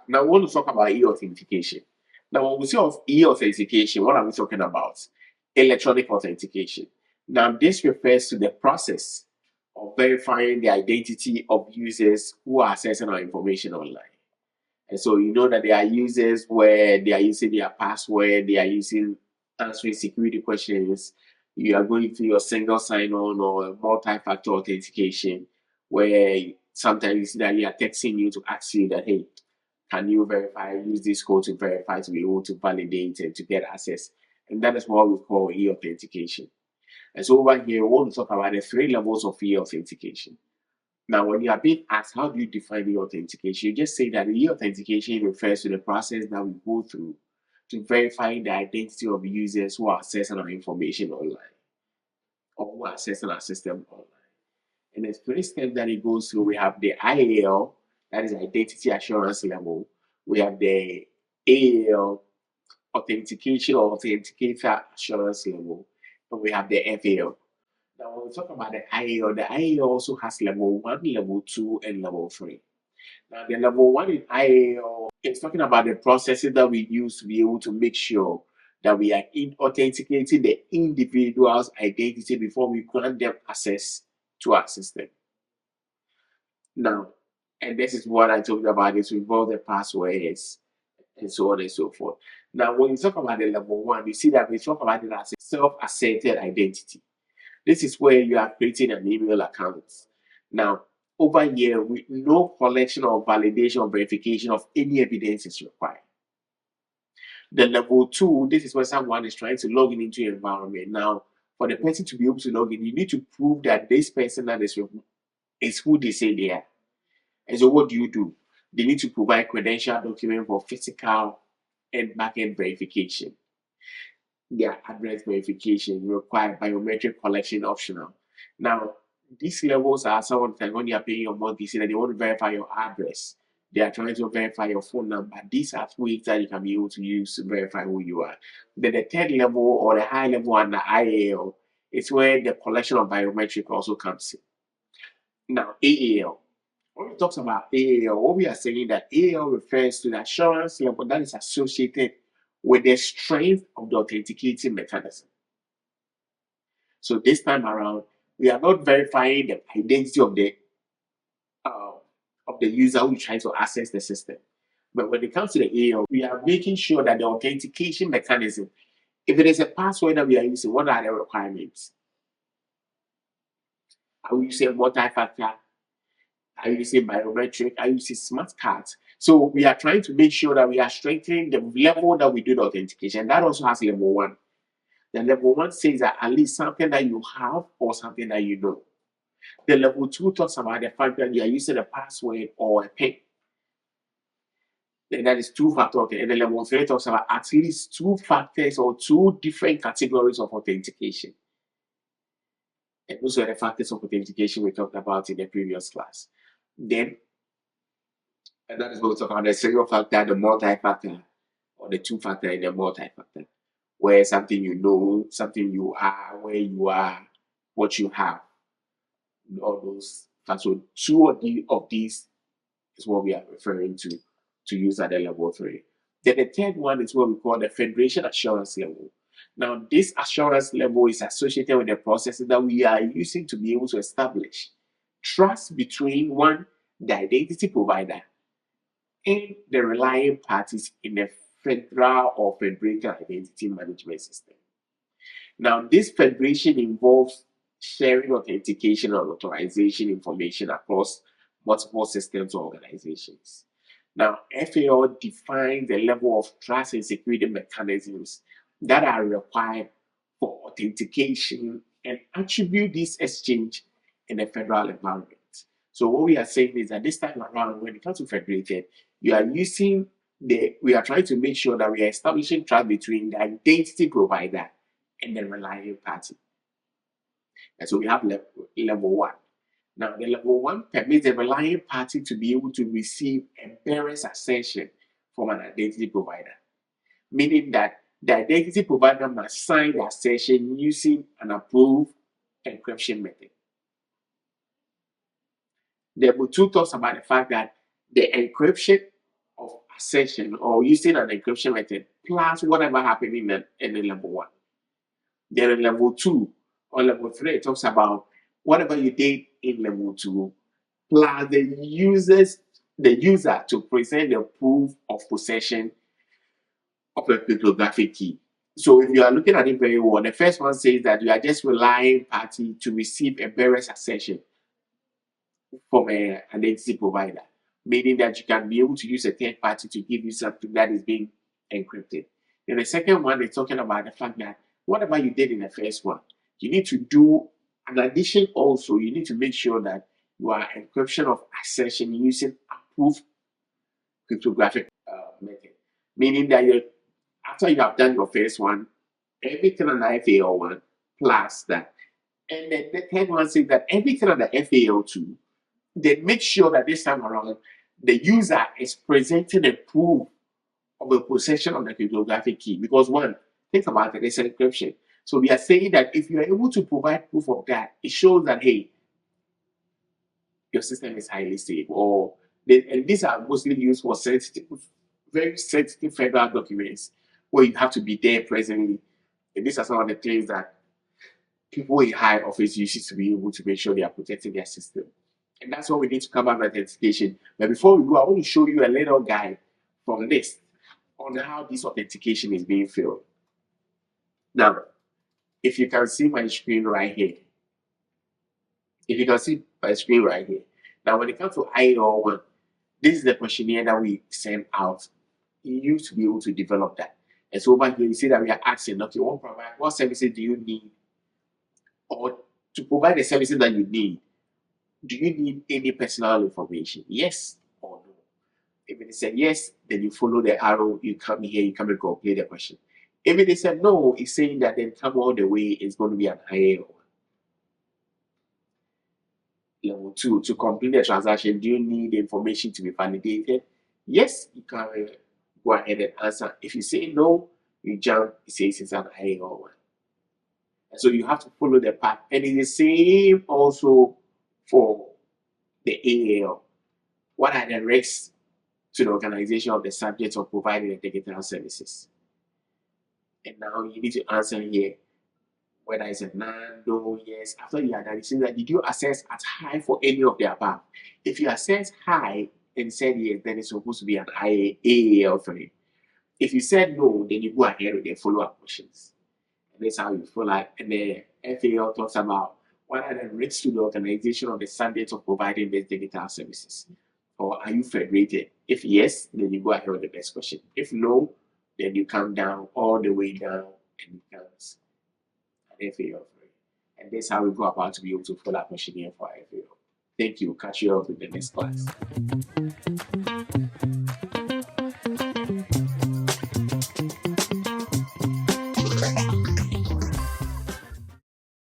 Now we want to talk about e-authentication. Now, when we say of e-authentication, what are we talking about? Electronic authentication. Now, this refers to the process of verifying the identity of users who are accessing our information online. And so you know that there are users where they are using their password, they are using answering security questions. You are going through your single sign-on or multi-factor authentication, where sometimes you see that they are texting you to ask you that, hey, can you verify, use this code to verify to be able to validate and to get access? And that is what we call e-authentication. And so over here, we want to talk about the three levels of e-authentication. Now, when you are being asked, how do you define the authentication? You just say that the authentication refers to the process that we go through to verify the identity of users who are accessing our information online or who are accessing our system online. And the three steps that it goes through, we have the IAL, that is identity assurance level. We have the AAL, authentication or authenticator assurance level. And we have the FAL. Now, when we talk about the IAL also has level 1, level 2, and level 3. Now, the level 1 in IAL is talking about the processes that we use to be able to make sure that we are authenticating the individual's identity before we grant them access to our system. Now, and this is what I talked about, is involve the passwords and so on and so forth. Now, when you talk about the level 1, you see that we talk about it as a self-asserted identity. This is where you are creating an email account. Now, over here, with no collection or validation or verification of any evidence is required. The level 2, this is where someone is trying to log in into your environment. Now, for the person to be able to log in, you need to prove that this person that is who they say they are. And so what do? They need to provide credential document for physical and backend verification. Their address verification required, biometric collection optional. Now, these levels are sometimes when you are paying your monthly fee, they want to verify your address. They are trying to verify your phone number. These are ways that you can be able to use to verify who you are. Then the third level or the high level and the IAL is where the collection of biometric also comes in. Now, AAL. When we talk about AAL, what we are saying that AAL refers to the assurance level that is associated with the strength of the authenticating mechanism. So this time around, we are not verifying the identity of the user who is trying to access the system. But when it comes to the AAL, we are making sure that the authentication mechanism, if it is a password that we are using, what are the requirements? Are we using multi-factor? Are you using biometric? Are you using smart cards? So we are trying to make sure that we are strengthening the level that we do the authentication. That also has level 1. The level 1 says that at least something that you have or something that you know. The level 2 talks about the fact that you are using a password or a PIN. Then that is 2-factor. And the level 3 talks about at least 2 factors or 2 different categories of authentication. And those are the factors of authentication we talked about in the previous class. Then, and that is what we talk about the single factor, the multi-factor, or the 2-factor and the multi-factor, where something you know, something you are, where you are, what you have, all those factors. So 2 of these is what we are referring to use at the level 3. Then the third one is what we call the Federation Assurance level. Now, this assurance level is associated with the processes that we are using to be able to establish trust between the identity provider, and the relying parties in the federal or federated identity management system. Now, this federation involves sharing authentication and authorization information across multiple systems or organizations. Now, FAO defines the level of trust and security mechanisms that are required for authentication and attribute this exchange in a federal environment. So what we are saying is that this time around, when it comes to federated, we are trying to make sure that we are establishing trust between the identity provider and the relying party. And so we have level 1. Now, the level 1 permits the relying party to be able to receive a bearer's assertion from an identity provider, meaning that the identity provider must sign the assertion using an approved encryption method. Level 2 talks about the fact that the encryption of assertion or using an encryption method plus whatever happened in the level 1. Then in level 2 or level 3, it talks about whatever you did in level 2 plus the user to present the proof of possession of a cryptographic key. So if you are looking at it very well, the first one says that you are just relying party to receive a bearer's assertion from an identity provider, meaning that you can be able to use a third party to give you something that is being encrypted. Then the second one is talking about the fact that whatever you did in the first one, you need to do an addition also. You need to make sure that you are encryption of assertion using approved cryptographic method, meaning that after you have done your first one, everything on the FAL1 plus that. And then the third one says that everything on the FAL2, then make sure that this time around, the user is presenting a proof of the possession of the cryptographic key. Because one, think about it, it's encryption. So we are saying that if you are able to provide proof of that, it shows that, hey, your system is highly stable. And these are mostly used for sensitive, very sensitive federal documents where you have to be there presently. And these are some of the things that people in high office use to be able to make sure they are protecting their system. And that's what we need to cover with authentication. But before we go, I want to show you a little guide from this on how this authentication is being filled. Now, if you can see my screen right here, now when it comes to IAL1, this is the questionnaire that we send out. You used to be able to develop that. And so over here, you see that we are asking, okay, what services do you need? Or to provide the services that you need, do you need any personal information? Yes or no? If it said yes, then you follow the arrow, you come here, you come and complete the question. If it said no, it's saying that then come all the way, it's going to be an IAL. Level 2, to complete the transaction, do you need the information to be validated? Yes, you can go ahead and answer. If you say no, you jump, it says it's an IAL1. And so you have to follow the path. And it's the same also for the AAL. What are the risks to the organization of the subject of providing the digital services? And now you need to answer here whether it's a none, no, yes. After you are done, you say that did you assess at high for any of the above? If you assess high and said yes, then it's supposed to be an AAL3. If you said no, then you go ahead with the follow-up questions. And that's how you follow up. And the FAL talks about what are the risks to the organization of the subject of providing these digital services? Or are you federated? If yes, then you go ahead with the best question. If no, then you come down all the way down and it becomes an FAL3. And that's how we go about to be able to fill out questionnaire for FAL. Thank you. Catch you up in the next class.